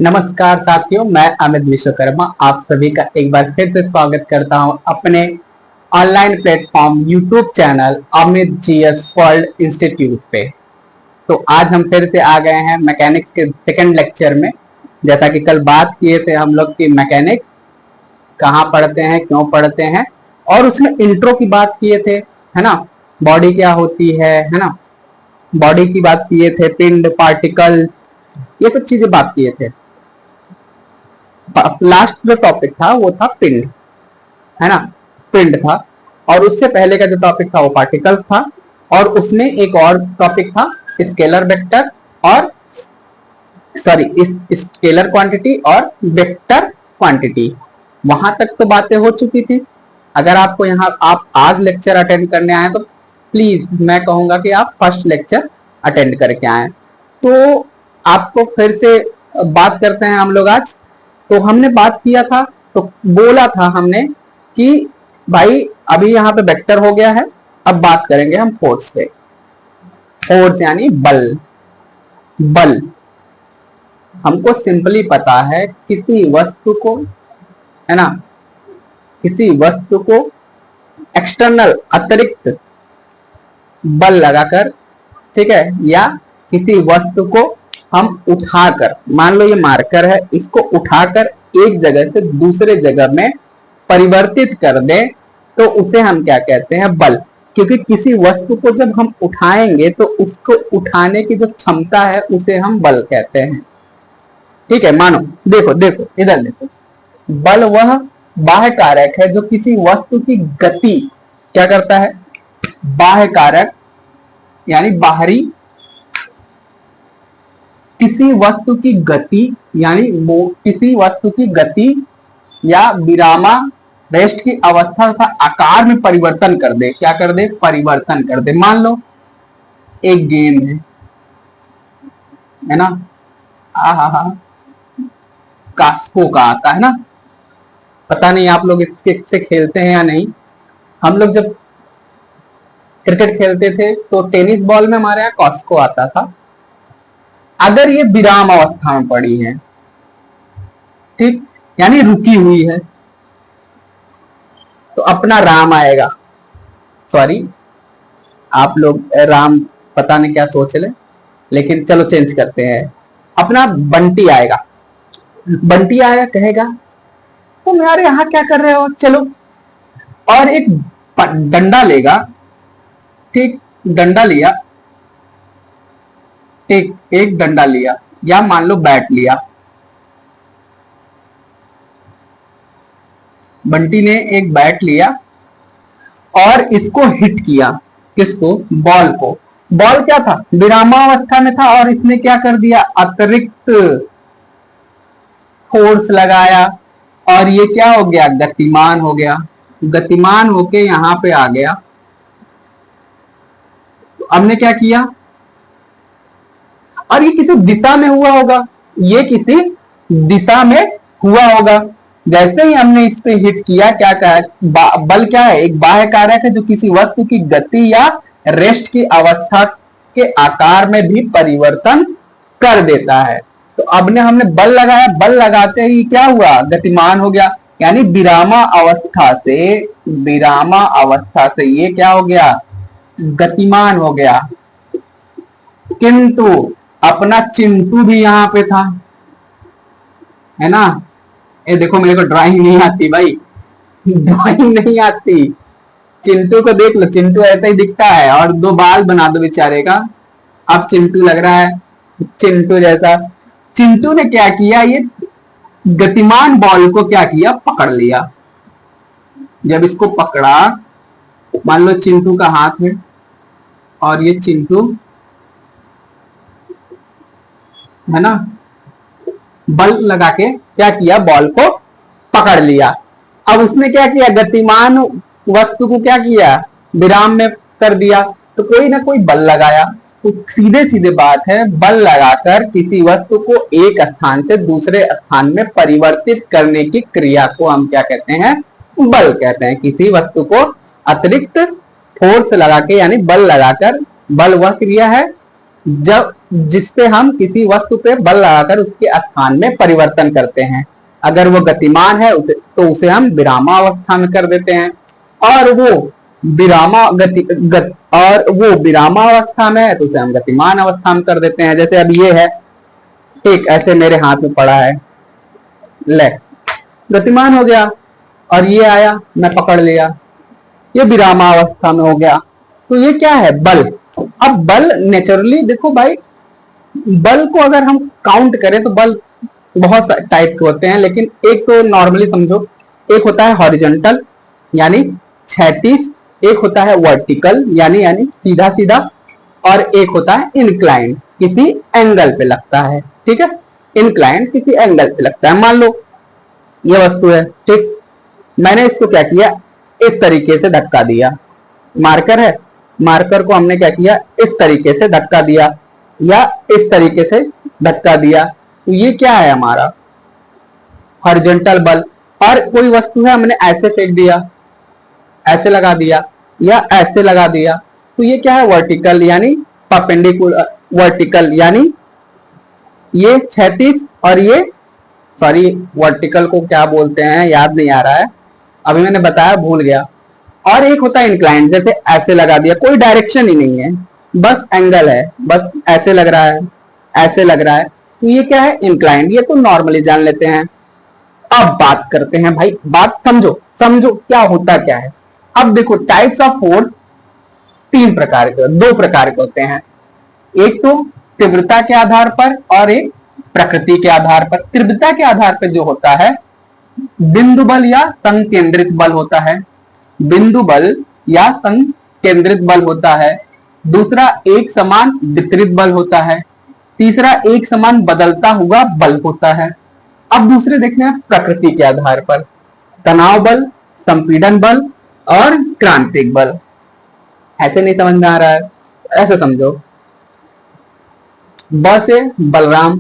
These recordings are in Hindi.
नमस्कार साथियों, मैं अमित विश्वकर्मा आप सभी का एक बार फिर से स्वागत करता हूं अपने online platform YouTube channel Amit GS world institute पे। तो आज हम फिर से आ गए हैं मैकेनिक्स के सेकंड लेक्चर में। जैसा कि कल बात किए थे हम लोग की मैकेनिक्स कहाँ पढ़ते हैं, क्यों पढ़ते हैं, और उसमें इंट्रो की बात किए थे, है ना। बॉडी क्या होती है ना, बॉडी की बात किए थे, पिंड, पार्टिकल्स, ये सब चीजें बात किए थे। लास्ट जो टॉपिक था वो था पिंड, है ना, पिंड था। और उससे पहले का जो टॉपिक था वो पार्टिकल्स था, और उसमें एक और टॉपिक था स्केलर वेक्टर और स्केलर क्वांटिटी और वेक्टर क्वांटिटी। वहां तक तो बातें हो चुकी थी। अगर आपको यहाँ आप आज लेक्चर अटेंड करने आए तो प्लीज मैं कहूंगा कि आप फर्स्ट लेक्चर अटेंड करके आए। तो आपको फिर से बात करते हैं हम लोग आज। तो हमने बात किया था, तो बोला था हमने कि भाई अभी यहाँ पे वेक्टर हो गया है, अब बात करेंगे हम फोर्स पे। फोर्स यानी बल। बल हमको सिंपली पता है किसी वस्तु को, है ना, किसी वस्तु को एक्सटर्नल अतिरिक्त बल लगाकर, ठीक है, या किसी वस्तु को हम उठाकर, मान लो ये मार्कर है, इसको उठाकर एक जगह से दूसरे जगह में परिवर्तित कर दें तो उसे हम क्या कहते हैं, बल। क्योंकि किसी वस्तु को जब हम उठाएंगे तो उसको उठाने की जो क्षमता है उसे हम बल कहते हैं। ठीक है, मानो देखो देखो इधर देखो, बल वह बाह्य कारक है जो किसी वस्तु की गति क्या करता है, बाह्य कारक यानी बाहरी, किसी वस्तु की गति यानी किसी वस्तु की गति या विरामा रेस्ट की अवस्था तथा आकार में परिवर्तन कर दे। क्या कर दे, परिवर्तन कर दे। मान लो एक गेंद है ना, कास्को का आता है ना, पता नहीं आप लोग इससे खेलते हैं या नहीं। हम लोग जब क्रिकेट खेलते थे तो टेनिस बॉल में हमारे यहाँ कास्को आता था। अगर ये विराम अवस्था में पड़ी है, ठीक, यानी रुकी हुई है, तो अपना राम आएगा। सॉरी, आप लोग राम पता नहीं क्या सोच ले, लेकिन चलो चेंज करते हैं, अपना बंटी आएगा। बंटी आएगा, कहेगा तुम यार यहाँ क्या कर रहे हो, चलो, और एक डंडा लेगा। ठीक, डंडा लिया, एक डंडा लिया, या मान लो बैट लिया। बंटी ने एक बैट लिया और इसको हिट किया, किसको, बॉल को। बॉल क्या था, विरामावस्था में था, और इसने क्या कर दिया, अतिरिक्त फोर्स लगाया, और ये क्या हो गया, गतिमान हो गया। गतिमान होके यहां पे आ गया। तो हमने क्या किया, और ये किसी दिशा में हुआ होगा, ये किसी दिशा में हुआ होगा। जैसे ही हमने इस पे हिट किया, क्या कहा, बल क्या है, एक बाह्य कारक है जो किसी वस्तु की गति या रेस्ट की अवस्था के आकार में भी परिवर्तन कर देता है। तो अब ने हमने बल लगाया, बल लगाते ही क्या हुआ, गतिमान हो गया। यानी विरामा अवस्था से ये क्या हो गया, गतिमान हो गया। किंतु अपना चिंटू भी यहां पे था, है ना। ये देखो, मेरे को ड्राइंग नहीं आती भाई, ड्राइंग नहीं आती। चिंटू को देख लो, चिंटू ऐसा ही दिखता है, और दो बाल बना दो बेचारे का, अब चिंटू लग रहा है चिंटू जैसा। चिंटू ने क्या किया, ये गतिमान बॉल को क्या किया, पकड़ लिया। जब इसको पकड़ा, मान लो चिंटू का हाथ है, और ये चिंटू, है ना, बल लगा के क्या किया, बॉल को पकड़ लिया। अब उसने क्या किया, गतिमान वस्तु को क्या किया, विराम में कर दिया। तो कोई ना कोई बल लगाया। तो सीधे सीधे बात है, बल लगाकर किसी वस्तु को एक स्थान से दूसरे स्थान में परिवर्तित करने की क्रिया को हम क्या कहते हैं, बल कहते हैं। किसी वस्तु को अतिरिक्त फोर्स लगा के यानी बल लगाकर, बल वह क्रिया है जब जिसपे हम किसी वस्तु पे बल लगाकर उसके स्थान में परिवर्तन करते हैं। अगर वो गतिमान है तो उसे हम विरामावस्था में कर देते हैं, और वो विरामावस्था में है तो उसे हम गतिमान अवस्था में कर देते हैं। जैसे अब ये है, एक ऐसे मेरे हाथ में पड़ा है, ले गतिमान हो गया, और ये आया मैं पकड़ लिया, ये विरामावस्था में हो गया। तो ये क्या है? बल। अब बल नेचुरली देखो भाई, बल को अगर हम काउंट करें तो बल बहुत टाइप के होते हैं, लेकिन एक तो नॉर्मली समझो, एक होता है हॉरिजॉन्टल यानी क्षैतिज, एक होता है वर्टिकल यानी सीधा सीधा, और एक होता है इंक्लाइन, किसी एंगल पे लगता है। ठीक है, इंक्लाइन किसी एंगल पे लगता है। मान लो ये वस्तु है, ठीक, मैंने इसको क्या किया, इस तरीके से धक्का दिया। मार्कर है, मार्कर को हमने क्या किया, इस तरीके से धक्का दिया या इस तरीके से धक्का दिया, तो ये क्या है हमारा हॉरिजॉन्टल बल। और कोई वस्तु है, हमने ऐसे फेंक दिया, ऐसे लगा दिया या ऐसे लगा दिया, तो ये क्या है, वर्टिकल यानी परपेंडिकुलर, वर्टिकल यानी ये क्षैतिज, और ये सॉरी वर्टिकल को क्या बोलते हैं याद नहीं आ रहा है, अभी मैंने बताया भूल गया। और एक होता है इंक्लाइन, जैसे ऐसे लगा दिया, कोई डायरेक्शन ही नहीं है, बस एंगल है, बस ऐसे लग रहा है, ऐसे लग रहा है, तो ये क्या है, इंक्लाइन। ये तो नॉर्मली जान लेते हैं। अब बात करते हैं भाई, बात समझो समझो क्या होता क्या है। अब देखो टाइप्स ऑफ फोर्स तीन प्रकार के, दो प्रकार के होते हैं, एक तो तीव्रता के आधार पर और एक प्रकृति के आधार पर। तीव्रता के आधार पर जो होता है बिंदु बल या संकेंद्रित बल होता है, बिंदु बल या संकेंद्रित बल होता है। दूसरा एक समान वितरित बल होता है। तीसरा एक समान बदलता हुआ बल होता है। अब दूसरे देखते हैं प्रकृति के आधार पर, तनाव बल, संपीड़न बल और क्रांतिक बल। ऐसे नहीं समझ में आ रहा है, ऐसे समझो। ब से बलराम,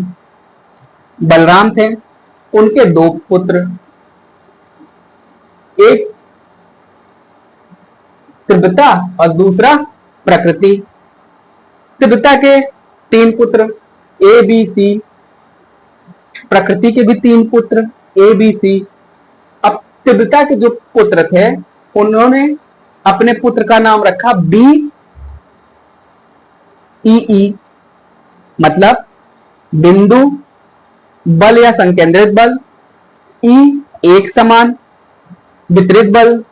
बलराम थे, उनके दो पुत्र, एक तीव्रता और दूसरा प्रकृति। तीव्रता के तीन पुत्र ए बी सी, प्रकृति के भी तीन पुत्र ए बी सी। अब तीव्रता के जो पुत्र थे उन्होंने अपने पुत्र का नाम रखा बी ई, मतलब बिंदु बल या संकेंद्रित बल, ई एक समान वितरित बल,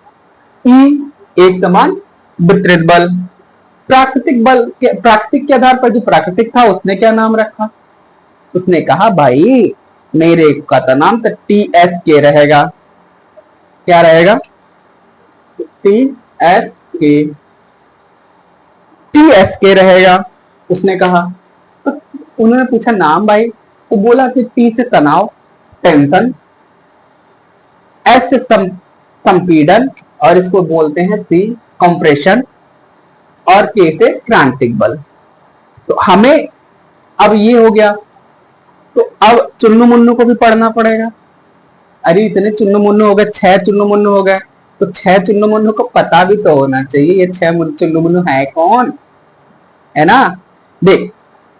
ई एक समान वितरित बल। प्राकृतिक के आधार पर जो प्राकृतिक था उसने क्या नाम रखा, उसने कहा भाई मेरे का तो नाम तो टी एस के रहेगा। क्या रहेगा, टी एस के रहेगा, उसने कहा। तो उन्होंने पूछा नाम भाई, तो बोला कि टी से तनाव टेंशन, एस से संपीड़न और इसको बोलते हैं सी कंप्रेशन, और के से क्रांतिक बल। तो हमें अब ये हो गया, तो अब चुन्नू मुन्नू को भी पढ़ना पड़ेगा। अरे इतने चुन्नू मुन्नू हो गए, 6 चुन्नू मुन्नू हो गए, तो 6 चुन्नू मुन्नू को पता भी तो होना चाहिए ये 6 चुन्नू मुन्नू है कौन, है ना। देख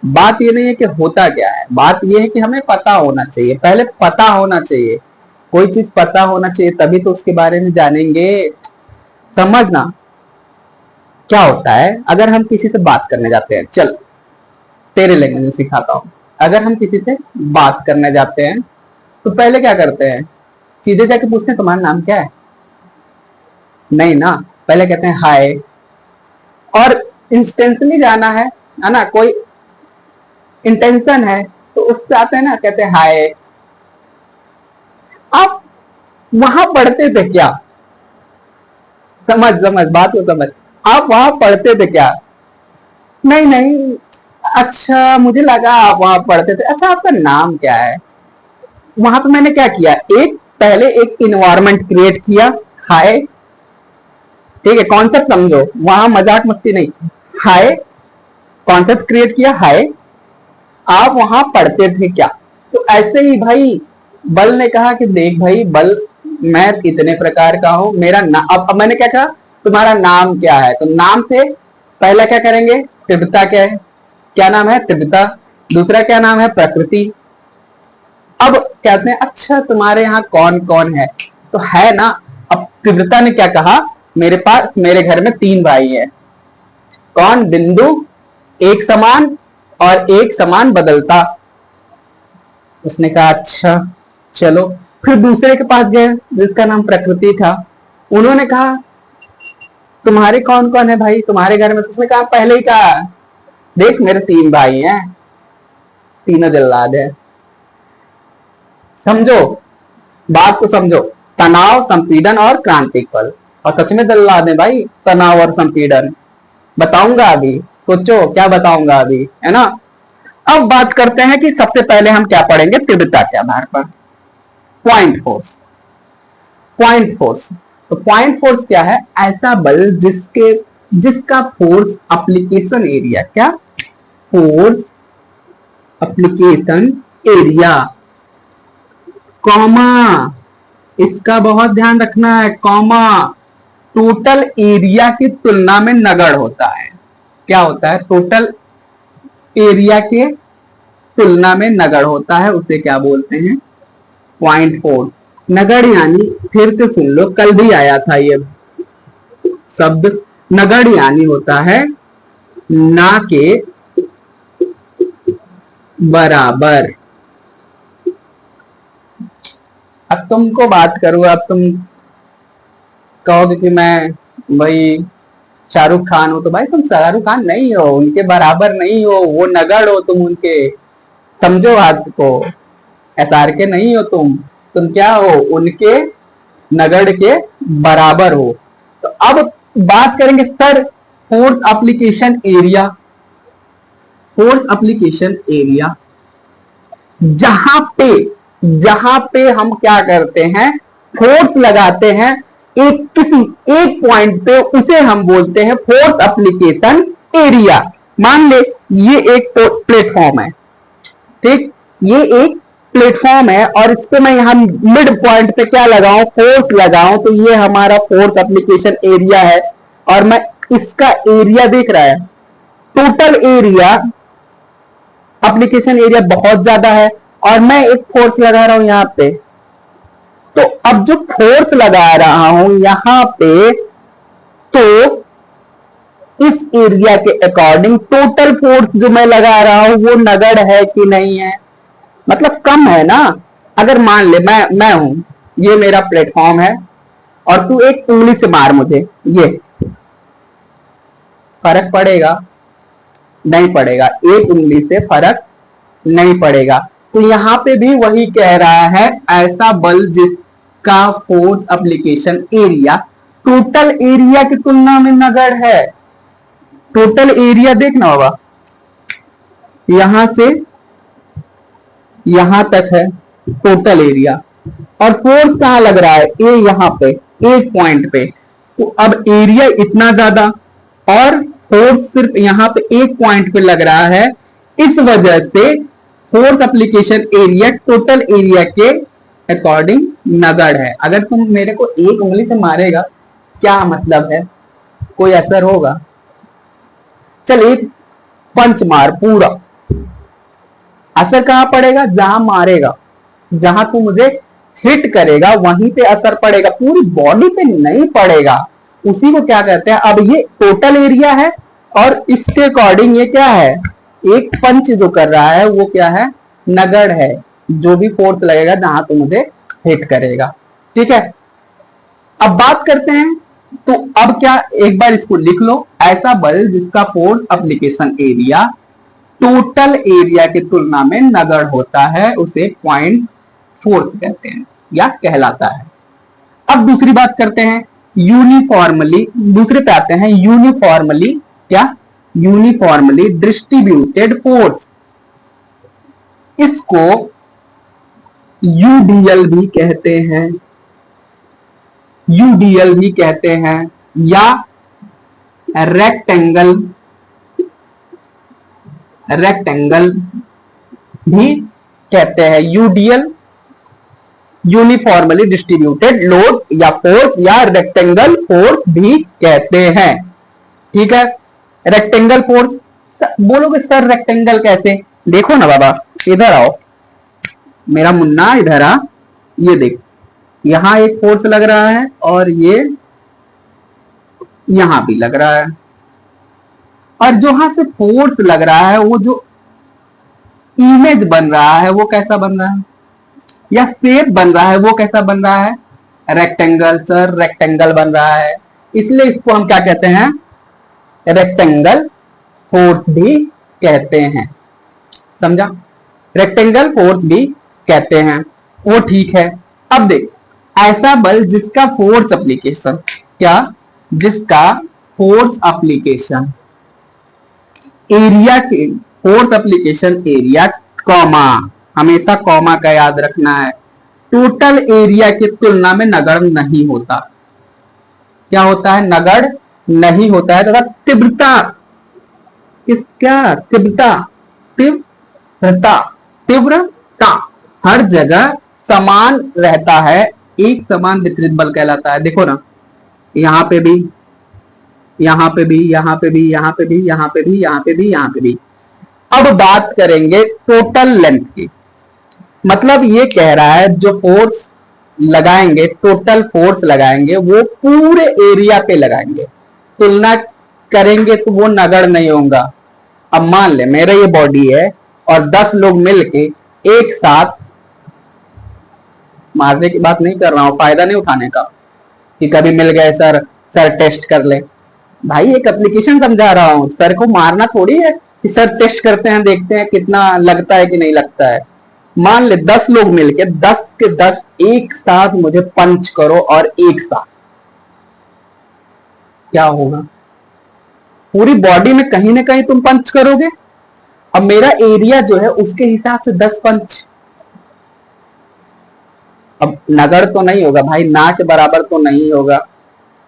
बात ये नहीं है कि होता क्या है, बात ये है कि हमें पता होना चाहिए, पहले पता होना चाहिए, कोई चीज पता होना चाहिए तभी तो उसके बारे में जानेंगे। समझना क्या होता है, अगर हम किसी से बात करने जाते हैं, चल तेरे लैंग्वेज में सिखाता हूं। अगर हम किसी से बात करने जाते हैं तो पहले क्या करते हैं, सीधे जाके पूछते हैं तुम्हारा नाम क्या है, नहीं ना, पहले कहते हैं हाय, और इंस्टेंटली जाना है ना, कोई इंटेंशन है तो उससे आते हैं ना, कहते हैं हाय। आप वहां पढ़ते थे क्या, समझ बात को समझ, आप वहां पढ़ते थे क्या, नहीं, अच्छा मुझे लगा आप वहां पढ़ते थे, अच्छा आपका नाम क्या है। वहां पे मैंने क्या किया, पहले एक इन्वायरमेंट क्रिएट किया, हाय, ठीक है, कॉन्सेप्ट समझो, वहां मजाक मस्ती नहीं, हाय कॉन्सेप्ट क्रिएट किया, हाय आप वहां पढ़ते थे क्या। तो ऐसे ही भाई बल ने कहा कि देख भाई बल, मैं इतने प्रकार का हूं, मेरा नाम, अब मैंने क्या कहा तुम्हारा नाम क्या है, तो नाम से पहला क्या करेंगे, तीव्रता क्या है, क्या नाम है, तीव्रता, दूसरा क्या नाम है? प्रकृति। अब कहते हैं अच्छा तुम्हारे यहाँ कौन कौन है, तो है ना। अब तीव्रता ने क्या कहा, मेरे घर में 3 भाई है। कौन? बिंदु, एक समान और एक समान बदलता। उसने कहा अच्छा चलो। फिर दूसरे के पास गए जिसका नाम प्रकृति था। उन्होंने कहा तुम्हारे कौन कौन है भाई तुम्हारे घर में? तो उसने कहा पहले ही कहा, देख मेरे 3 भाई हैं, तीनों जल्लाद है। समझो बात को, समझो। तनाव, संपीड़न और क्रांतिक पल। और सच में जल्लाद है भाई, तनाव और संपीड़न। बताऊंगा अभी, सोचो क्या बताऊंगा अभी, है ना। अब बात करते हैं कि सबसे पहले हम क्या पढ़ेंगे, तीव्रता के आधार पर। Point force. पॉइंट फोर्स, तो पॉइंट फोर्स क्या है? ऐसा बल जिसका फोर्स एप्लीकेशन एरिया, क्या? फोर्स एप्लीकेशन एरिया, कॉमा, इसका बहुत ध्यान रखना है, कॉमा, टोटल एरिया की तुलना में नगण्य होता है। क्या होता है? टोटल एरिया के तुलना में नगण्य होता है, उसे क्या बोलते हैं? Point force. नगण्य यानी, फिर से सुन लो, कल भी आया था ये शब्द। नगण्य यानी होता है ना के बराबर। अब तुमको बात करूं, अब तुम कहोगे कि मैं भाई शाहरुख खान हो, तो भाई तुम शाहरुख खान नहीं हो, उनके बराबर नहीं हो, वो नगण्य हो तुम उनके। समझो बात को, SRK नहीं हो तुम क्या हो? उनके नगण्य के बराबर हो। तो अब बात करेंगे sir force application area. Force application area, जहां पे हम क्या करते हैं, फोर्स लगाते हैं किसी एक पॉइंट पे, उसे हम बोलते हैं फोर्स एप्लीकेशन एरिया। मान ले ये एक तो प्लेटफॉर्म है, ठीक, ये एक प्लेटफॉर्म है और इस पे मैं यहां मिड पॉइंट पे क्या लगाऊं, फोर्स लगाऊं, तो ये हमारा फोर्स एप्लीकेशन एरिया है। और मैं इसका एरिया देख रहा है, टोटल एरिया, एप्लीकेशन एरिया बहुत ज्यादा है, और मैं एक फोर्स लगा रहा हूं यहां पे। तो अब जो फोर्स लगा रहा हूं यहां पे, तो इस एरिया के अकॉर्डिंग टोटल फोर्स जो मैं लगा रहा हूं वो नगण्य है कि नहीं है, मतलब कम है ना। अगर मान ले मैं हूं, ये मेरा प्लेटफॉर्म है, और तू एक उंगली से मार मुझे, ये फर्क पड़ेगा? नहीं पड़ेगा, एक उंगली से फर्क नहीं पड़ेगा। तो यहां पे भी वही कह रहा है, ऐसा बल जिसका force application area total area की तुलना में नगण्य है। टोटल एरिया देखना होगा, यहां से यहां तक है टोटल एरिया, और फोर्स कहां लग रहा है? यहां पे एक पॉइंट पे। तो अब एरिया इतना ज्यादा और फोर्स सिर्फ यहां पे एक पॉइंट पे लग रहा है, इस वजह से force application area total area के अकॉर्डिंग नगण्य है। अगर तुम मेरे को एक उंगली से मारेगा, क्या मतलब है? कोई असर होगा? चल एक पंच मार पूरा, असर कहां पड़ेगा? जहां मारेगा, जहां तू मुझे हिट करेगा वहीं पे असर पड़ेगा, पूरी बॉडी पे नहीं पड़ेगा। उसी को क्या कहते हैं? अब ये टोटल एरिया है और इसके अकॉर्डिंग ये क्या है? एक पंच जो कर रहा है वो क्या है? नगण्य है, जो भी फोर्स लगेगा जहां तू मुझे हिट करेगा, ठीक है। अब बात करते हैं, तो अब क्या, एक बार इसको लिख लो, ऐसा बल जिसका force application area total area की तुलना में नगण्य होता है, उसे पॉइंट फोर्स कहते हैं या कहलाता है। अब दूसरी बात करते हैं, यूनिफॉर्मली, दूसरे पे आते हैं, यूनिफॉर्मली, क्या? Uniformly distributed force. इसको यूडीएल भी कहते हैं, यूडीएल भी कहते हैं, या रेक्टेंगल भी कहते हैं। यूडीएल यूनिफॉर्मली डिस्ट्रीब्यूटेड लोड या फोर्स, या रेक्टेंगल फोर्स भी कहते हैं, ठीक है। रेक्टेंगल फोर्स बोलोगे सर रेक्टेंगल कैसे? देखो ना बाबा, इधर आओ, मेरा मुन्ना इधर आ, ये देख, यहां एक फोर्स लग रहा है और ये यहां भी लग रहा है, और जहां से फोर्स लग रहा है वो जो इमेज बन रहा है वो कैसा बन रहा है, या शेप बन रहा है वो कैसा बन रहा है, रेक्टेंगल। सर रेक्टेंगल बन रहा है, इसलिए इसको हम क्या कहते हैं, रेक्टेंगल फोर्स भी कहते हैं, समझा, रेक्टेंगल फोर्स भी कहते हैं, वो ठीक है। अब देख, ऐसा बल जिसका फोर्स एप्लीकेशन, क्या, जिसका फोर्स एप्लीकेशन एरिया के, फोर्स एप्लीकेशन एरिया, कॉमा, हमेशा कॉमा का याद रखना है, टोटल एरिया की तुलना में नगण्य नहीं होता। क्या होता है, नगण्य नहीं होता है, तथा तीव्रता, इसका तीव्रता, तीव्रता, तीव्रता हर जगह समान रहता है, एक समान वितरित बल कहलाता है। देखो ना, यहां पे भी, यहां पे भी, यहां पे भी, यहां पे भी, यहां पे भी, यहां पे भी, यहां पे भी। अब बात करेंगे टोटल लेंथ की, मतलब ये कह रहा है जो फोर्स लगाएंगे, टोटल फोर्स लगाएंगे वो पूरे एरिया पे लगाएंगे, तुलना करेंगे तो वो नगण्य नहीं होगा। अब मान ले मेरा ये बॉडी है और 10 लोग मिलके एक साथ, मारने की बात नहीं कर रहा हूं, फायदा नहीं उठाने का कि कभी मिल गए सर, सर टेस्ट कर ले, भाई एक एप्लीकेशन समझा रहा हूं, सर को मारना थोड़ी है कि सर टेस्ट करते हैं, देखते हैं कितना लगता है कि नहीं लगता है। मान ले 10 लोग मिलके 10 के 10 एक साथ मुझे पंच करो, और एक साथ क्या होगा, पूरी बॉडी में कहीं ना कहीं तुम पंच करोगे। अब मेरा एरिया जो है उसके हिसाब से 10 पंच, अब नगण्य तो नहीं होगा भाई, ना के बराबर तो नहीं होगा,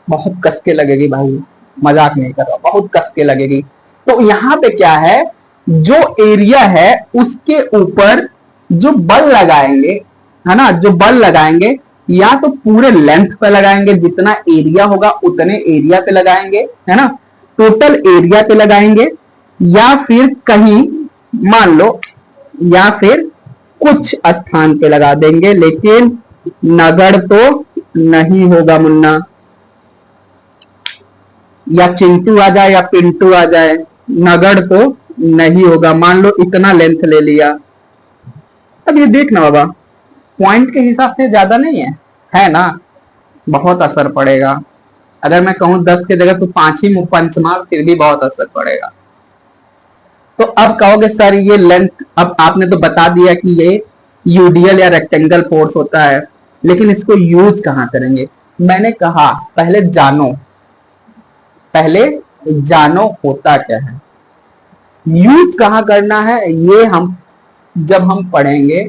बहुत कस के लगेगी भाई, मजाक नहीं कर रहा, बहुत कस के लगेगी। तो यहां पे क्या है, जो एरिया है उसके ऊपर जो बल लगाएंगे, है ना, जो बल लगाएंगे या तो पूरे लेंथ पे लगाएंगे, जितना एरिया होगा उतने एरिया पे लगाएंगे, है ना, टोटल एरिया पे लगाएंगे, या फिर कहीं मान लो, या फिर कुछ स्थान पे लगा देंगे, लेकिन नगण्य तो नहीं होगा मुन्ना, या चिंटू आ जाए या पिंटू आ जाए, नगण्य तो नहीं होगा। मान लो इतना लेंथ ले लिया, अब ये देखना बाबा, पॉइंट के हिसाब से ज्यादा नहीं है ना, बहुत असर पड़ेगा। अगर मैं कहूं 10 की जगह तो 5 ही पंच मार, फिर भी बहुत असर पड़ेगा। तो अब कहोगे सर ये लेंथ, अब आपने तो बता दिया कि ये यूडीएल या रेक्टेंगल फोर्स होता है, लेकिन इसको यूज कहां करेंगे। मैंने कहा पहले जानो, पहले जानो होता क्या है, यूज कहां करना है, ये हम जब हम पढ़ेंगे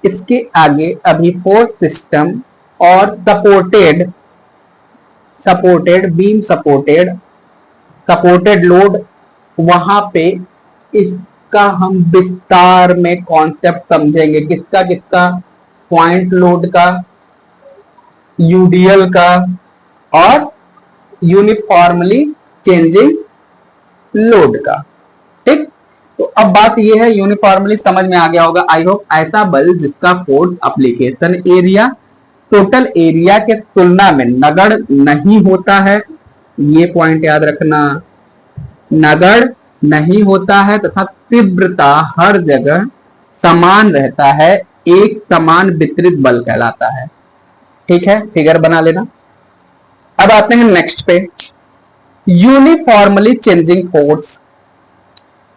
इसके आगे। अभी फोर्स सिस्टम और supported, supported beam, supported, supported load, वहां पे इसका हम विस्तार में कॉन्सेप्ट समझेंगे, किसका किसका, पॉइंट लोड का, यूडीएल का, और यूनिफॉर्मली चेंजिंग लोड का। ठीक, तो अब बात यह है, यूनिफॉर्मली समझ में आ गया होगा आई होप। ऐसा बल जिसका force application area total area के तुलना में नगण्य नहीं होता है, ये पॉइंट याद रखना, नगण्य नहीं होता है, तथा तीव्रता हर जगह समान रहता है, एक समान वितरित बल कहलाता है। ठीक है, फिगर बना लेना। अब आते हैं नेक्स्ट पे, यूनिफॉर्मली चेंजिंग फोर्स,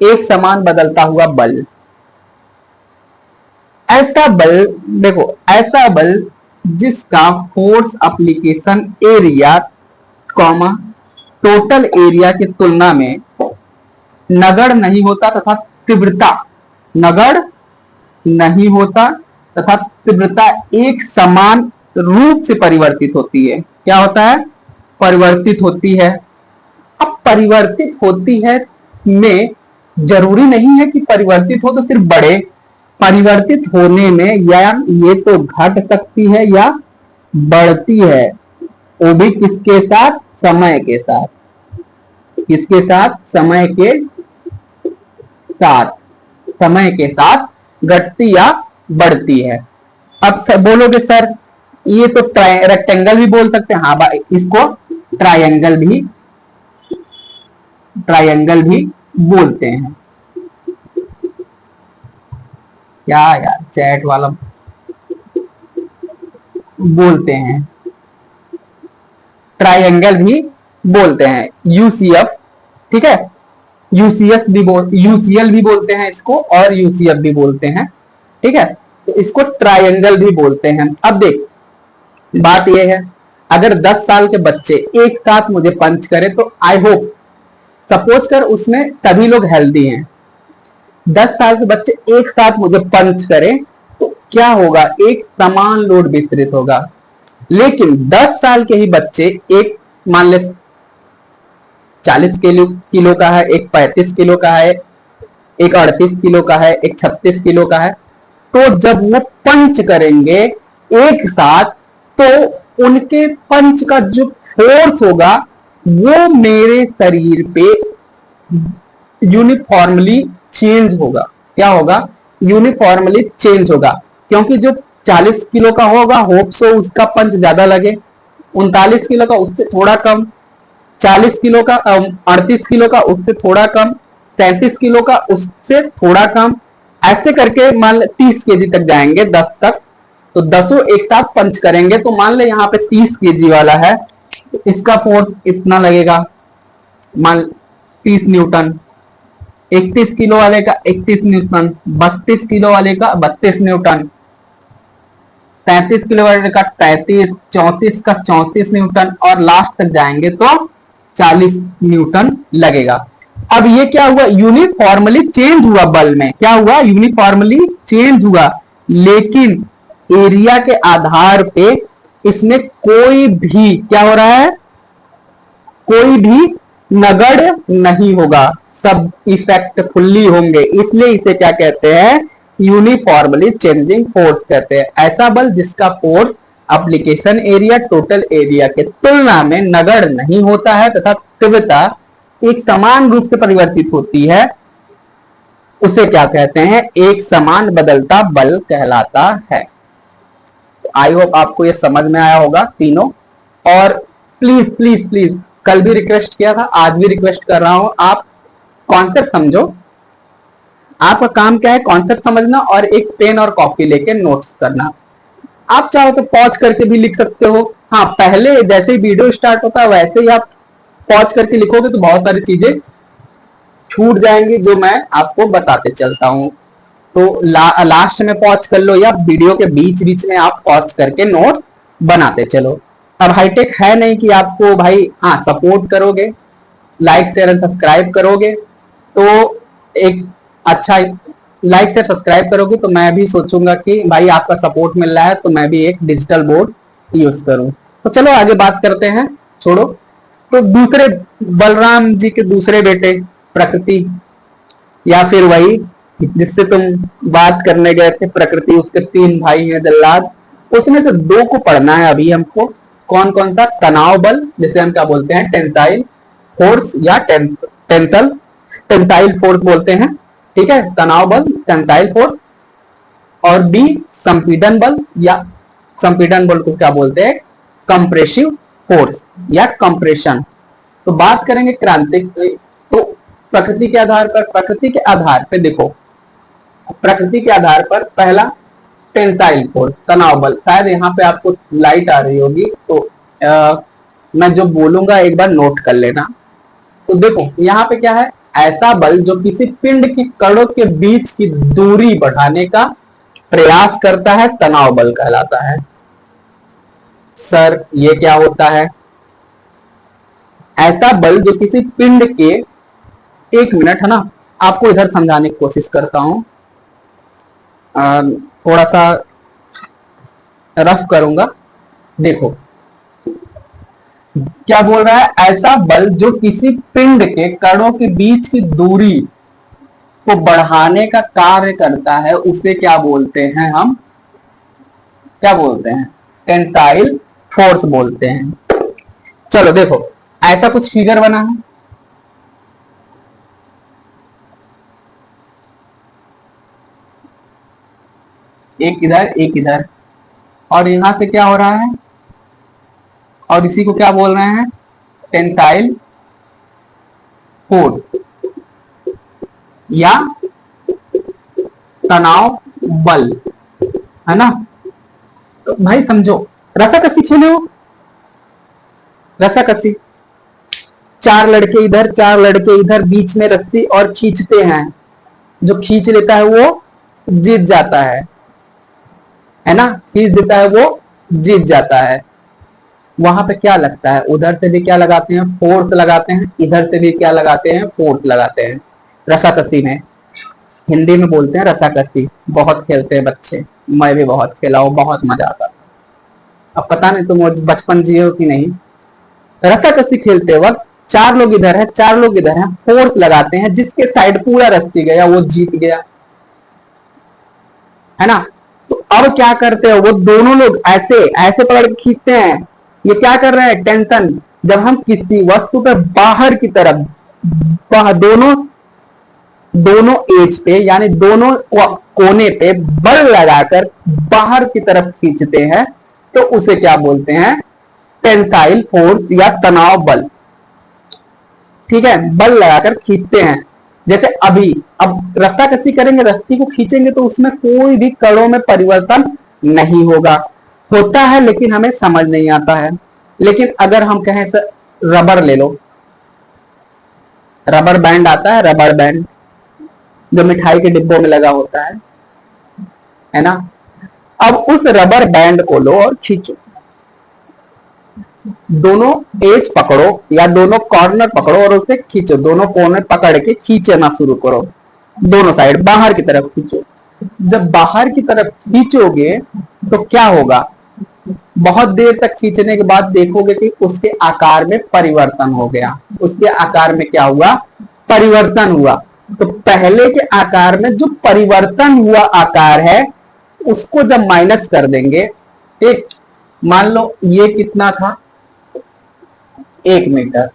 एक समान बदलता हुआ बल। ऐसा बल, देखो ऐसा बल जिसका force application area comma total area की तुलना में नगण्य नहीं होता तथा तीव्रता, नगण्य नहीं होता तथा तीव्रता एक समान रूप से परिवर्तित होती है। क्या होता है, परिवर्तित होती है। अब परिवर्तित होती है में जरूरी नहीं है कि परिवर्तित हो तो सिर्फ बढ़े, परिवर्तित होने में या ये तो घट सकती है या बढ़ती है, वो भी किसके साथ, समय के साथ, किसके साथ, समय के साथ। समय के साथ घटती या बढ़ती है। अब बोलोगे सर ये तो रेक्टेंगल भी बोल सकते हैं, हाँ भाई इसको ट्रायंगल भी बोलते हैं। क्या यार चैट वाला बोलते हैं, ट्रायंगल भी बोलते हैं, यूसीएफ, ठीक है, यूसीएल भी बोलते हैं इसको और यूसीएफ भी बोलते हैं, ठीक है। तो इसको ट्रायंगल भी बोलते हैं। अब देख बात यह है, अगर 10 साल के बच्चे एक साथ मुझे पंच करे तो आई होप, सपोज कर उसमें सभी लोग हेल्दी हैं, 10 साल के बच्चे एक साथ मुझे पंच करें तो क्या होगा, एक समान लोड वितरित होगा। लेकिन 10 साल के ही बच्चे, एक मान ले 40 किलो का है, एक 35 किलो का है, एक 38 किलो का है, एक 36 किलो का है, तो जब वो पंच करेंगे एक साथ तो उनके पंच का जो फोर्स होगा वो मेरे शरीर पे यूनिफॉर्मली चेंज होगा। क्या होगा, यूनिफॉर्मली चेंज होगा, क्योंकि जो 40 किलो का होगा होप सो उसका पंच ज्यादा लगे, 39 किलो का उससे थोड़ा कम, 40 किलो का 38 किलो का उससे थोड़ा कम, 33 किलो का उससे थोड़ा कम, ऐसे करके मान 30 केजी तक जाएंगे, 10 तक, तो 10 एक साथ पंच करेंगे तो मान ले यहाँ पे 30 केजी वाला है तो इसका फोर्स इतना लगेगा, मान 30 न्यूटन, 31 किलो वाले का 31 न्यूटन, 32 किलो वाले का 32 न्यूटन, 33 किलो वाले का 33, 34 का 34 न्यूटन और लास्ट तक जाएंगे तो 40 न्यूटन लगेगा। अब ये क्या हुआ, यूनिफॉर्मली चेंज हुआ, बल में क्या हुआ, यूनिफॉर्मली चेंज हुआ, लेकिन एरिया के आधार पे इसमें कोई भी क्या हो रहा है, कोई भी नगण्य नहीं होगा, सब इफेक्टफुल्ली होंगे, इसलिए इसे क्या कहते हैं, यूनिफॉर्मली चेंजिंग फोर्स कहते हैं। ऐसा बल जिसका force application area total area के तुलना में नगण्य नहीं होता है तथा तीव्रता एक समान रूप से परिवर्तित होती है, उसे क्या कहते हैं, एक समान बदलता बल कहलाता है। आई होप आपको ये समझ में आया होगा तीनों। और प्लीज प्लीज प्लीज, कल भी रिक्वेस्ट किया था, आज भी रिक्वेस्ट कर रहा हूं, आप कॉन्सेप्ट समझो। आपका काम क्या है, कॉन्सेप्ट समझना और एक पेन और कॉपी लेके नोट्स करना। आप चाहो तो पॉज करके भी लिख सकते हो, हाँ पहले जैसे ही वीडियो स्टार्ट होता है वैसे ही आप पॉज करके लिखोगे तो बहुत सारी चीजें छूट जाएंगी जो मैं आपको बताते चलता हूं। तो लास्ट में पॉज कर लो या वीडियो के बीच बीच में आप पॉज करके नोट्स बनाते चलो। अब हाईटेक है नहीं कि आपको भाई, हाँ सपोर्ट करोगे, लाइक शेयर एंड सब्सक्राइब करोगे तो एक अच्छा, लाइक शेयर सब्सक्राइब करोगे तो मैं भी सोचूंगा कि भाई आपका सपोर्ट मिल रहा है तो मैं भी एक डिजिटल बोर्ड यूज करूं। तो चलो आगे बात करते हैं, छोड़ो। तो दूसरे बलराम जी के दूसरे बेटे प्रकृति, या फिर वही जिससे तुम बात करने गए थे प्रकृति, उसके 3 भाई हैं जल्लाद, उसमें से 2 को पढ़ना है अभी हमको। कौन कौन सा, तनाव बल जिसे हम क्या बोलते हैं, टेंसाइल फोर्स या टेंसाइल फोर्स बोलते हैं, ठीक है, तनाव बल टेंसाइल फोर्स, और बी संपीड़न बल, या संपीड़न बल को क्या बोलते हैं, कंप्रेसिव फोर्स या कंप्रेशन। तो बात करेंगे क्रांतिक, तो प्रकृति के आधार पर देखो, प्रकृति के आधार पर पहला टेंसाइल फोर्स तनाव बल, शायद यहाँ पे आपको लाइट आ रही होगी तो मैं जो बोलूंगा एक बार नोट कर लेना। तो देखो यहाँ पे क्या है, ऐसा बल जो किसी पिंड की कणों के बीच की दूरी बढ़ाने का प्रयास करता है तनाव बल कहलाता है। सर ये क्या होता है, ऐसा बल जो किसी पिंड के, एक मिनट है ना, आपको इधर समझाने की कोशिश करता हूं, थोड़ा सा रफ करूंगा। देखो क्या बोल रहा है, ऐसा बल जो किसी पिंड के कणों के बीच की दूरी को बढ़ाने का कार्य करता है उसे क्या बोलते हैं, हम क्या बोलते हैं, टेंसाइल फोर्स बोलते हैं। चलो देखो ऐसा कुछ फिगर बना है, एक इधर एक इधर, और यहां से क्या हो रहा है, और इसी को क्या बोल रहे हैं, टेंसाइल फोर्स या तनाव बल, है ना। तो भाई समझो, रस्साकसी खेले हो, रस्साकसी, चार लड़के इधर चार लड़के इधर, बीच में रस्सी और खींचते हैं, जो खींच लेता है वो जीत जाता है ना, खींच देता है वो जीत जाता है। वहां पे क्या लगता है, उधर से भी क्या लगाते हैं, फोर्स लगाते हैं, इधर से भी क्या लगाते हैं, फोर्स लगाते हैं। रस्साकसी में, हिंदी में बोलते हैं रस्साकसी, बहुत खेलते हैं बच्चे, मैं भी बहुत खेला हूं, बहुत मजा आता था। अब पता नहीं तुम बचपन जिए हो कि नहीं। रस्साकसी खेलते वक्त चार लोग इधर है चार लोग इधर है, फोर्स लगाते हैं, जिसके साइड पूरा रस्सी गया वो जीत गया, है ना। तो अब क्या करते हो, वो दोनों लोग ऐसे ऐसे पकड़ के खींचते हैं, ये क्या कर रहे हैं, टेंशन। जब हम किसी वस्तु पे बाहर की तरफ, दोनों दोनों एज पे यानी दोनों कोने पे बल लगाकर बाहर की तरफ खींचते हैं, तो उसे क्या बोलते हैं, टेंसाइल फोर्स या तनाव बल। ठीक है, बल लगाकर खींचते हैं। जैसे अभी अब रस्साकसी करेंगे, रस्सी को खींचेंगे तो उसमें कोई भी कणों में परिवर्तन नहीं होगा, होता है लेकिन हमें समझ नहीं आता है। लेकिन अगर हम कहें सर रबर ले लो, रबर बैंड आता है, रबर बैंड जो मिठाई के डिब्बों में लगा होता है ना। अब उस रबर बैंड को लो और खींचो, दोनों एज पकड़ो या दोनों कॉर्नर पकड़ो और उसे खींचो, दोनों कोने पकड़ के खींचना शुरू करो, दोनों साइड बाहर की तरफ खींचो। जब बाहर की तरफ खींचोगे तो क्या होगा, बहुत देर तक खींचने के बाद देखोगे कि उसके आकार में परिवर्तन हो गया, उसके आकार में क्या हुआ, परिवर्तन हुआ। तो पहले के आकार में जो परिवर्तन हुआ आकार है, उसको जब माइनस कर देंगे, एक मान लो ये कितना था, 1 मीटर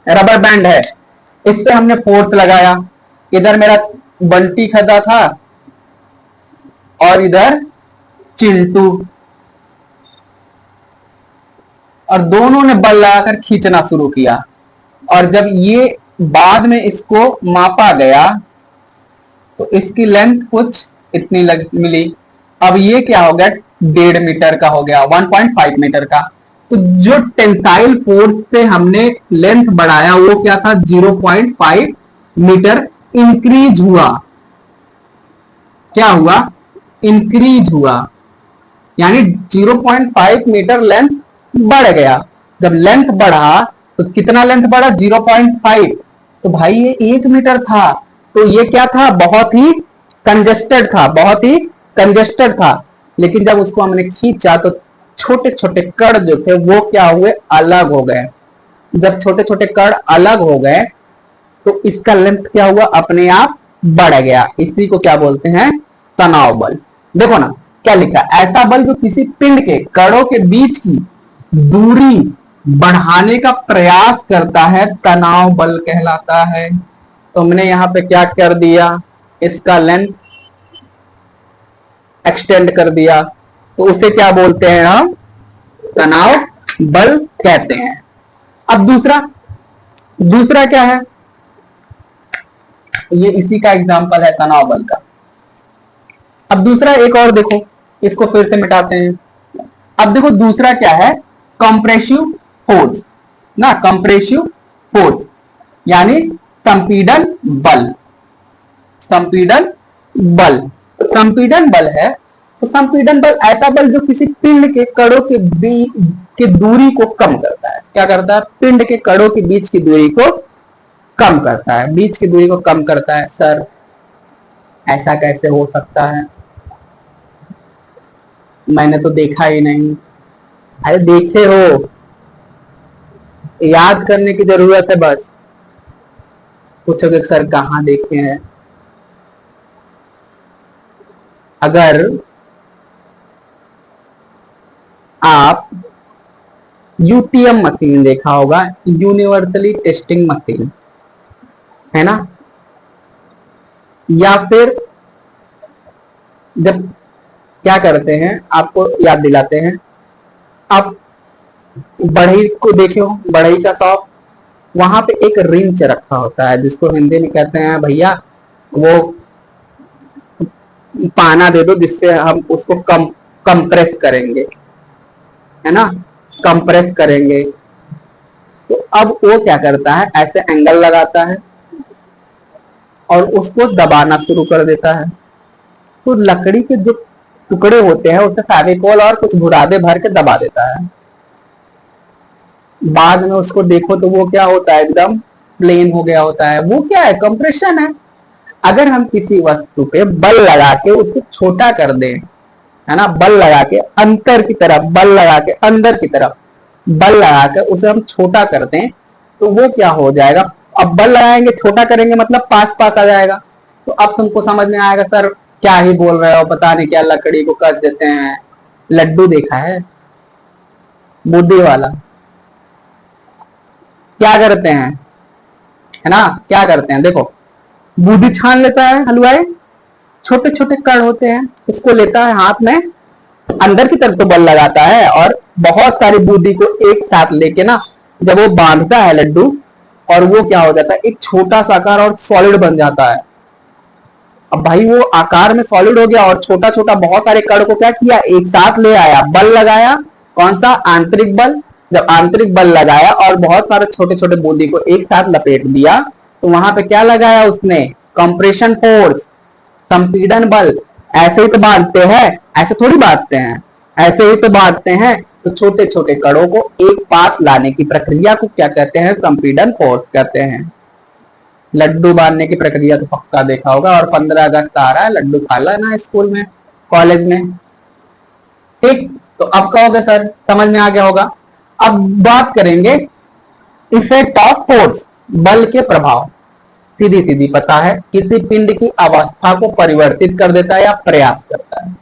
रबर बैंड है, इस पे हमने फोर्स लगाया, इधर मेरा बंटी खड़ा था और इधर चिंटू, और दोनों ने बल लगाकर खींचना शुरू किया, और जब ये बाद में इसको मापा गया तो इसकी लेंथ कुछ इतनी मिली। अब ये क्या हो गया, 1.5 मीटर का हो गया, 1.5 मीटर का। तो जो टेंसाइल फोर्स से हमने लेंथ बढ़ाया वो क्या था, 0.5 मीटर इंक्रीज हुआ। क्या हुआ, इंक्रीज हुआ, यानी 0.5 मीटर लेंथ बढ़ गया। जब लेंथ बढ़ा तो कितना लेंथ बढ़ा, 0.5। तो भाई ये 1 मीटर था, तो ये क्या था, बहुत ही कंजेस्टेड था, बहुत ही कंजेस्टेड था। लेकिन जब उसको हमने खींचा तो छोटे छोटे कण जो थे वो क्या हुए, अलग हो गए। जब छोटे छोटे कण अलग हो गए तो इसका लेंथ क्या हुआ, अपने आप बढ़ गया। इसी को क्या बोलते हैं, तनाव बल। देखो ना क्या लिखा, ऐसा बल जो किसी पिंड के कणों के बीच की दूरी बढ़ाने का प्रयास करता है, तनाव बल कहलाता है। तो हमने यहां पे क्या कर दिया, इसका लेंथ एक्सटेंड कर दिया, तो उसे क्या बोलते हैं हम, तनाव बल कहते हैं। अब दूसरा, दूसरा क्या है, ये इसी का एग्जांपल है तनाव बल का। अब दूसरा एक और देखो, इसको फिर से मिटाते हैं। अब देखो दूसरा क्या है, कंप्रेसिव फोर्स ना, कंप्रेसिव फोर्स यानी संपीड़न बल। संपीड़न बल, संपीड़न बल है तो संपीड़न बल ऐसा बल जो किसी पिंड के कणों के बीच की दूरी को कम करता है। क्या करता है, पिंड के कणों के बीच की दूरी को कम करता है, बीच की दूरी को कम करता है। सर ऐसा कैसे हो सकता है, मैंने तो देखा ही नहीं। अरे देखे हो, याद करने की जरूरत है बस। पूछोगे सर कहाँ देखे हैं, अगर आप यूटीएम मशीन देखा होगा, यूनिवर्सली टेस्टिंग मशीन, है ना, या फिर जब क्या करते हैं, आपको याद दिलाते हैं। आप बढ़ई को देखो, बढ़ई का शॉप, वहां पे एक रिंच रखा होता है जिसको हिंदी में कहते हैं भैया वो पाना दे दो जिससे हम उसको कंप्रेस करेंगे, है ना, कंप्रेस करेंगे। तो अब वो क्या करता है, ऐसे एंगल लगाता है और उसको दबाना शुरू कर देता है। तो लकड़ी के जो टुकड़े होते हैं उससे फेविकोल और कुछ बुरादे भर के दबा देता है। बाद में उसको देखो तो वो क्या होता है, एकदम प्लेन हो गया होता है। वो क्या है, कंप्रेशन है। अगर हम किसी वस्तु पे बल लगा के उसको छोटा कर दें, है ना, बल लगा के अंतर की तरफ, बल लगा के अंदर की तरफ बल लगा के उसे हम छोटा कर दें तो वो क्या हो जाएगा, अब बल लगाएंगे छोटा करेंगे मतलब पास पास आ जाएगा। तो अब तुमको समझ में आएगा सर क्या ही बोल रहे हो, पता नहीं क्या लकड़ी को कस देते हैं। लड्डू देखा है, बुद्धि वाला क्या करते हैं, है ना, क्या करते हैं, देखो बूंदी छान लेता है हलवाई, छोटे छोटे कण होते हैं, उसको लेता है हाथ में, अंदर की तरफ तो बल लगाता है और बहुत सारी बूंदी को एक साथ लेके ना जब वो बांधता है लड्डू, और वो क्या हो जाता है, एक छोटा सा आकार और सॉलिड बन जाता है। अब भाई वो आकार में सॉलिड हो गया और छोटा छोटा बहुत सारे कण को क्या किया, एक साथ ले आया, बल लगाया, कौन सा, आंतरिक बल। जब आंतरिक बल लगाया और बहुत सारे छोटे छोटे बूंदी को एक साथ लपेट दिया तो वहां पे क्या लगाया उसने, कंप्रेशन फोर्स, संपीड़न बल। ऐसे ही तो बांधते हैं, ऐसे थोड़ी बांधते हैं, ऐसे ही तो बांधते हैं। तो छोटे छोटे कणों को एक पास लाने की प्रक्रिया को क्या कहते हैं, संपीड़न फोर्स कहते हैं। लड्डू बांधने की प्रक्रिया तो पक्का देखा होगा, और 15 अगस्त आ रहा है, लड्डू खा लेना स्कूल में, कॉलेज में। ठीक, तो अब कहोगे सर समझ में आ गया होगा। अब बात करेंगे इफेक्ट ऑफ फोर्स, बल के प्रभाव। सीधी सीधी पता है, किसी पिंड की अवस्था को परिवर्तित कर देता है या प्रयास करता है।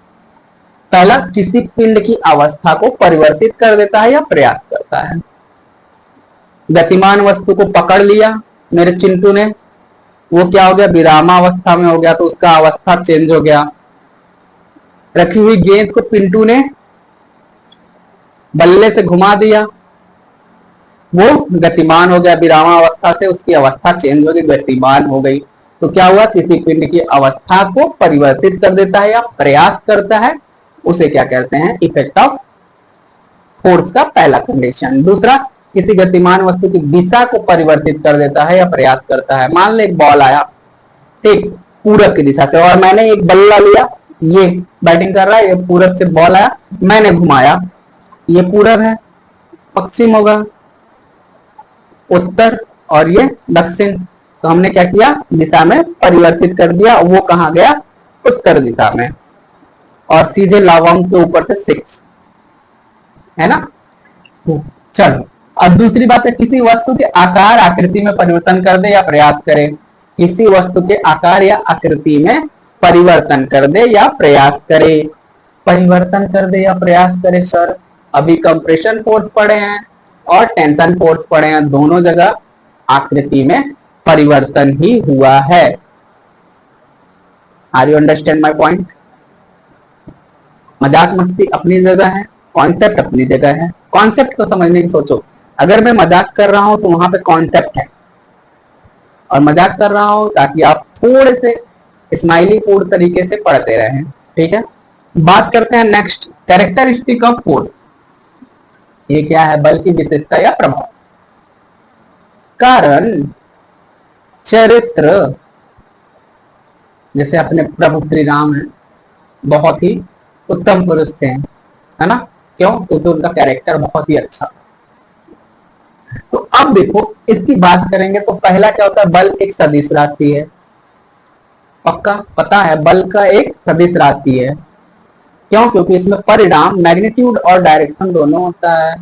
पहला, किसी पिंड की अवस्था को परिवर्तित कर देता है या प्रयास करता है। गतिमान वस्तु को पकड़ लिया मेरे चिंटू ने, वो क्या हो गया, विरामावस्था में हो गया, तो उसका अवस्था चेंज हो गया। रखी हुई गेंद को पिंटू ने बल्ले से घुमा दिया, वो गतिमान हो गया, विरामावस्था से उसकी अवस्था चेंज हो गई, गतिमान हो गई। तो क्या हुआ, किसी पिंड की अवस्था को परिवर्तित कर देता है या प्रयास करता है, उसे क्या कहते हैं, इफेक्ट ऑफ फोर्स का पहला कंडीशन। दूसरा, किसी गतिमान वस्तु की दिशा को परिवर्तित कर देता है या प्रयास करता है। मान ले एक बॉल आया, ठीक, पूरब की दिशा से, और मैंने एक बल्ला लिया, ये बैटिंग कर रहा है, ये पूरब से बॉल आया, मैंने घुमाया, ये पूरब है, पश्चिम होगा, उत्तर, और ये दक्षिण। तो हमने क्या किया, दिशा में परिवर्तित कर दिया, वो कहां गया, उत्तर दिशा में, और सीधे लॉन्ग के ऊपर से 6, है ना। चलो अब दूसरी बात है, किसी वस्तु के आकार आकृति में परिवर्तन कर दे या प्रयास करे। किसी वस्तु के आकार या आकृति में परिवर्तन कर दे या प्रयास करे। परिवर्तन कर दे या प्रयास करे सर, अभी कंप्रेशन फोर्स पढ़े हैं और टेंशन फोर्स पढ़े हैं, दोनों जगह आकृति में परिवर्तन ही हुआ है। Are you understand my point. मजाक मस्ती अपनी जगह है, कॉन्सेप्ट अपनी जगह है। कॉन्सेप्ट को समझने की सोचो, अगर मैं मजाक कर रहा हूं तो वहां पे कॉन्सेप्ट है, और मजाक कर रहा हूं ताकि आप थोड़े से स्माइली पूर्ण तरीके से पढ़ते रहें, ठीक है। बात करते हैं नेक्स्ट, कैरेक्टरिस्टिक ऑफ फोर्स। ये क्या है, बल की विशेषता या प्रभाव। कारण, चरित्र, जैसे अपने प्रभु श्री राम है, बहुत ही उत्तम पुरुष थे, है ना, क्यों, क्योंकि उनका कैरेक्टर बहुत ही अच्छा। तो अब देखो इसकी बात करेंगे तो पहला क्या होता है, बल एक सदिश राशि है, पक्का पता है, बल का एक सदिश राशि है। क्यों, क्योंकि इसमें परिणाम मैग्नीट्यूड और डायरेक्शन दोनों होता है।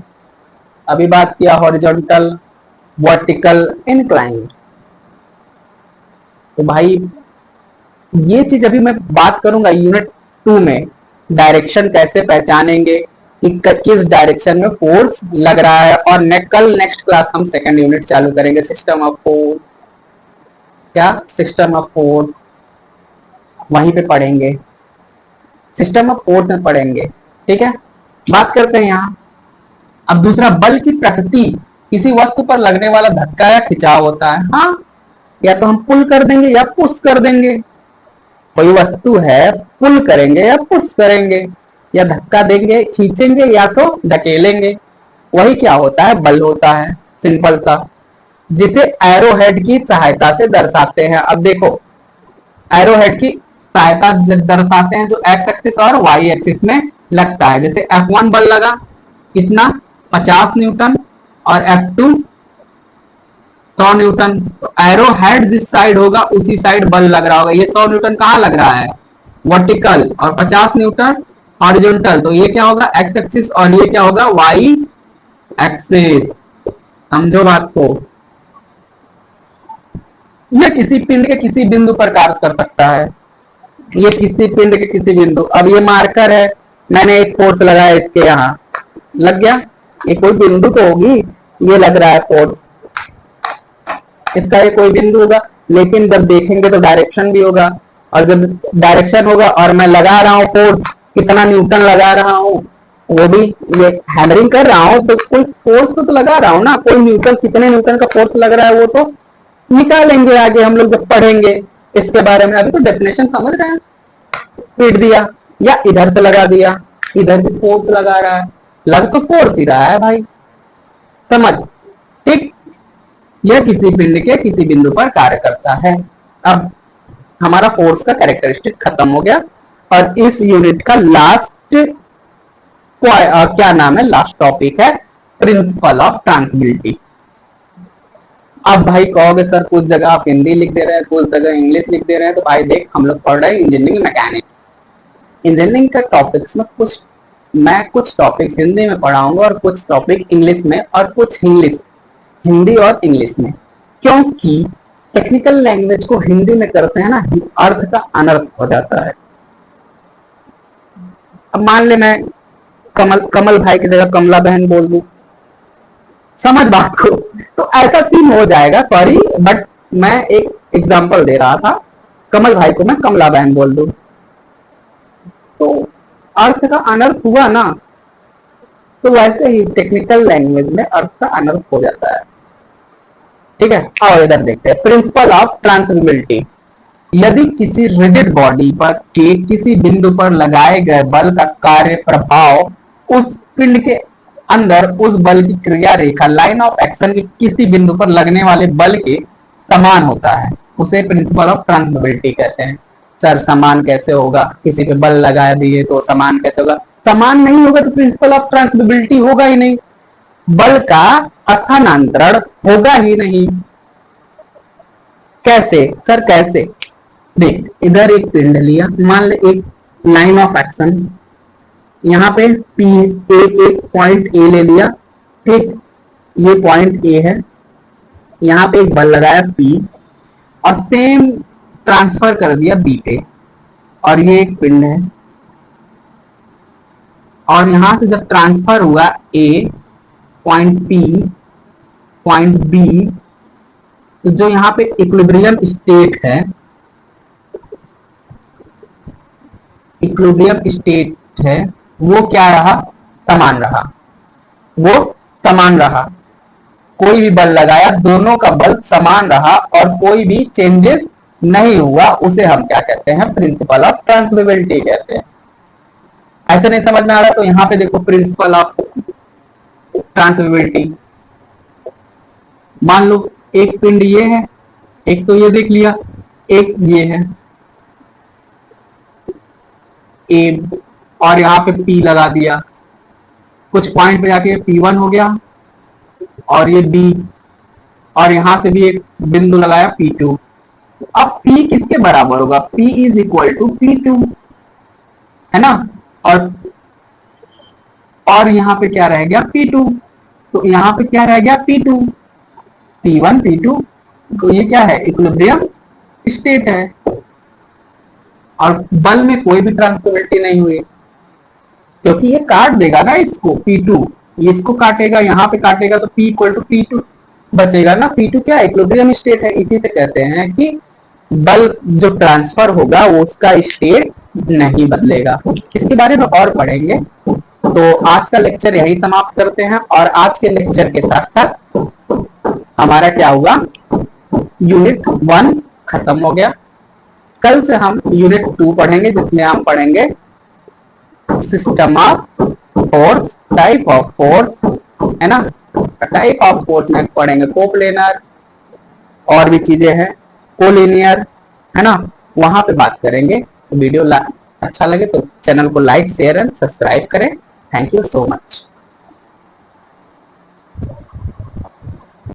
अभी बात किया हॉरिजॉन्टल, वर्टिकल, इंक्लाइंड। तो भाई ये चीज अभी मैं बात करूंगा यूनिट 2 में, डायरेक्शन कैसे पहचानेंगे कि किस डायरेक्शन में फोर्स लग रहा है। और कल नेक्स्ट क्लास हम सेकंड यूनिट चालू करेंगे, सिस्टम ऑफ फोर्स। क्या, सिस्टम ऑफ फोर्स, वहीं पे पढ़ेंगे। सिस्टम ऑफ फोर्स में पढ़ेंगे। ठीक है, बात करते हैं यहाँ। अब दूसरा, बल की प्रकृति। किसी वस्तु पर लगने वाला धक्का या खिंचाव होता है। हाँ, या तो हम पुल कर देंगे या पुश कर देंगे। कोई वस्तु है, पुल करेंगे या पुश करेंगे, या धक्का देंगे खींचेंगे या तो धकेलेंगे, वही क्या होता है, बल होता है। सिंपल सा, जिसे एरो हेड की सहायता से दर्शाते हैं। अब देखो, एरो हेड की सहायता से दर्शाते हैं जो एक्स एक्सिस और वाई एक्सिस में लगता है। जैसे F1 बल लगा कितना, 50 न्यूटन, और F2 100 न्यूटन। तो एरो हेड जिस साइड होगा उसी साइड बल लग रहा होगा। ये 100 न्यूटन कहाँ लग रहा है, वर्टिकल, और 50 न्यूटन हॉरिजॉन्टल। तो ये क्या होगा, एक्स एक्सिस, और ये क्या होगा, वाई एक्सिस। समझो बात को। यह किसी पिंड के किसी बिंदु पर कार्य कर सकता है। ये किसी पिंड के किसी बिंदु, अब ये मार्कर है, मैंने एक फोर्स लगाया इसके यहाँ, लग गया। ये कोई बिंदु तो होगी, ये लग रहा है फोर्स, इसका ये कोई बिंदु होगा। लेकिन जब देखेंगे तो डायरेक्शन भी होगा, और जब डायरेक्शन होगा और मैं लगा रहा हूँ फोर्स, कितना न्यूटन लगा रहा हूँ, वो भी ये हैमरिंग कर रहा हूँ, तो कोई फोर्स तो लगा रहा हूँ ना, कोई न्यूटन, कितने न्यूटन का फोर्स लग रहा है वो तो निकालेंगे आगे हम लोग जब पढ़ेंगे इसके बारे में। अभी तो डेफिनेशन समझ रहे हैं। पीट दिया या इधर से लगा दिया, इधर भी फोर्स लगा रहा है, लग तो फोर्स ही रहा है भाई, समझ। ठीक, यह किसी पिंड के किसी बिंदु पर कार्य करता है। अब हमारा फोर्स का कैरेक्टरिस्टिक खत्म हो गया, और इस यूनिट का लास्ट क्या नाम है, लास्ट टॉपिक है प्रिंसिपल ऑफ ट्रांसमिसिबिलिटी। अब भाई कहोगे सर कुछ जगह आप हिंदी लिख दे रहे हैं, कुछ जगह इंग्लिश लिख दे रहे हैं। तो भाई देख, हम लोग पढ़ रहे हैं इंजीनियरिंग मैकेनिक्स। इंजीनियरिंग के टॉपिक्स में कुछ टॉपिक हिंदी में पढ़ाऊंगा और कुछ टॉपिक इंग्लिश में, और कुछ हिंदी और इंग्लिश में। क्योंकि टेक्निकल लैंग्वेज को हिंदी में करते हैं ना, अर्थ का अनर्थ हो जाता है। अब मान ले मैं कमल भाई की जगह कमला बहन बोल दूं, समझ बात को, तो ऐसा सीन हो जाएगा। सॉरी, बट मैं एक एग्जांपल दे रहा था। कमल भाई को मैं कमला बहन बोल दूं तो अर्थ का अनर्थ हुआ ना। तो वैसे ही टेक्निकल लैंग्वेज में अर्थ का अनर्थ हो जाता है। ठीक है, और इधर देखते हैं प्रिंसिपल ऑफ ट्रांसमिसिबिलिटी। यदि किसी रिजिड बॉडी पर के किसी बिंदु पर लगाए गए बल का कार्य प्रभाव उस पिंड के अंदर उस बल की क्रिया रेखा लाइन ऑफ एक्शन के किसी बिंदु पर लगने वाले बल के समान होता है, उसे प्रिंसिपल ऑफ ट्रांसमिसिबिलिटी कहते हैं। सर समान कैसे होगा, किसी पे बल लगा दिए तो समान कैसे होगा, समान नहीं होगा तो प्रिंसिपल ऑफ ट्रांसमिसिबिलिटी होगा ही नहीं, बल का स्थानांतरण होगा ही नहीं। कैसे सर, कैसे, देख इधर एक पिंड लिया, मान ले एक लाइन ऑफ एक्शन, यहाँ पे पी एक पॉइंट ए ले लिया। ठीक, ये पॉइंट ए है, यहाँ पे एक बल लगाया पी, और सेम ट्रांसफर कर दिया बी पे, और ये एक पिंड है। और यहां से जब ट्रांसफर हुआ ए पॉइंट पी पॉइंट बी, तो जो यहाँ पे इक्विलिब्रियम स्टेट है, इक्विलिब्रियम स्टेट है, वो क्या रहा, समान रहा, वो समान रहा। कोई भी बल लगाया, दोनों का बल समान रहा और कोई भी चेंजेस नहीं हुआ, उसे हम क्या कहते हैं, प्रिंसिपल ऑफ ट्रांसमिसिबिलिटी कहते हैं। ऐसे नहीं समझ में आ रहा तो यहाँ पे देखो प्रिंसिपल ऑफ ट्रांसमिसिबिलिटी। मान लो एक पिंड ये है, एक तो ये देख लिया, एक ये है ए, और यहाँ पे P लगा दिया, कुछ पॉइंट पे जाके P1 हो गया, और ये B, और यहां से भी एक बिंदु लगाया P2। अब P किसके बराबर होगा, P is equal to P2, है ना। और यहाँ पे क्या रह गया, P2, तो यहाँ पे क्या रह गया, P2, P1 P2, तो ये क्या है, इक्विलिब्रियम स्टेट है, और बल में कोई भी ट्रांसमिसिबिलिटी नहीं हुई, क्योंकि ये काट देगा ना इसको, P2 ये इसको काटेगा, यहाँ पे काटेगा, तो P इक्वल टू P2 बचेगा ना। P2 क्या, इक्विलिब्रियम स्टेट है। इसी से कहते हैं कि बल जो ट्रांसफर होगा वो उसका स्टेट नहीं बदलेगा। इसके बारे में और पढ़ेंगे। तो आज का लेक्चर यही समाप्त करते हैं और आज के लेक्चर के साथ साथ हमारा क्या हुआ, यूनिट 1 खत्म हो गया। कल से हम यूनिट 2 पढ़ेंगे जिसमें हम पढ़ेंगे system of force, type of force, है ना। टाइप ऑफ फोर्स में पढ़ेंगे कोप्लेनर और भी चीजें हैं, कोलिनियर, है ना, वहां पे बात करेंगे। वीडियो अच्छा लगे तो चैनल को लाइक शेयर एंड सब्सक्राइब करें। Thank you so much.